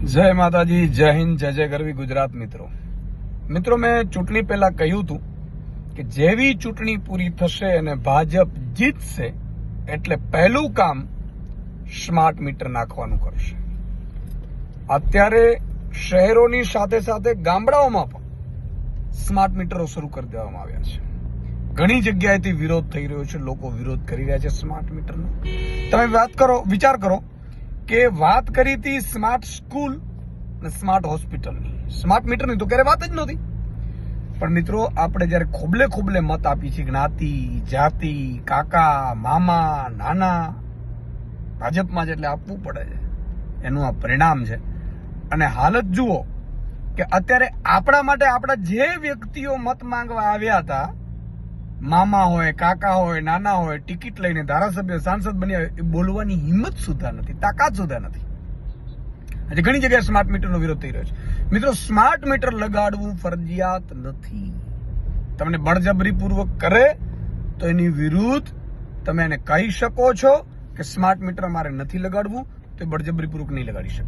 જય માતાજી, જય હિન્દ, જય જય ગરવી ગુજરાત. મિત્રો મેં ચૂંટણી પહેલા કહ્યું હતું કે જેવી ચૂંટણી પૂરી થશે અને ભાજપ જીતશે એટલે પહેલું કામ સ્માર્ટ મીટર નાખવાનું કરશે. અત્યારે શહેરોની સાથે સાથે ગામડાઓમાં પણ સ્માર્ટ મીટરો શરૂ કરી દેવામાં આવ્યા છે. ઘણી જગ્યાએથી વિરોધ થઈ રહ્યો છે, લોકો વિરોધ કરી રહ્યા છે સ્માર્ટ મીટરનો. તમે વિચાર કરો કે વાત કરી હતી સ્માર્ટ સ્કૂલ અને સ્માર્ટ હોસ્પિટલની, સ્માર્ટ મીટરની તો ક્યારે વાત જ નહોતી. પણ મિત્રો, આપણે જયારે ખોબલે ખોબલે મત આપી છે, જ્ઞાતિ, જાતિ, કાકા, મામા, નાના, ભાજપમાં જેટલે આપવું પડે છે, એનું આ પરિણામ છે. અને હાલત જુઓ કે અત્યારે આપણા માટે આપણા જે વ્યક્તિઓ મત માંગવા આવ્યા હતા, મામા હોય, કાકા હોય, નાના હોય, ટિકિટ લઈને ધારાસભ્ય, સાંસદ બન્યા હોય, એ બોલવાની હિંમત સુધા નથી, તાકાત સુધા નથી. આજે ઘણી જગ્યાએ સ્માર્ટ મીટરનો વિરોધ થઈ રહ્યો છે. મિત્રો, સ્માર્ટ મીટર લગાડવું ફરજિયાત નથી. તમને બળજબરીપૂર્વક કરે તો એની વિરુદ્ધ તમે એને કહી શકો છો કે સ્માર્ટ મીટર મારે નથી લગાડવું, તો બળજબરીપૂર્વક નહીં લગાડી શકે.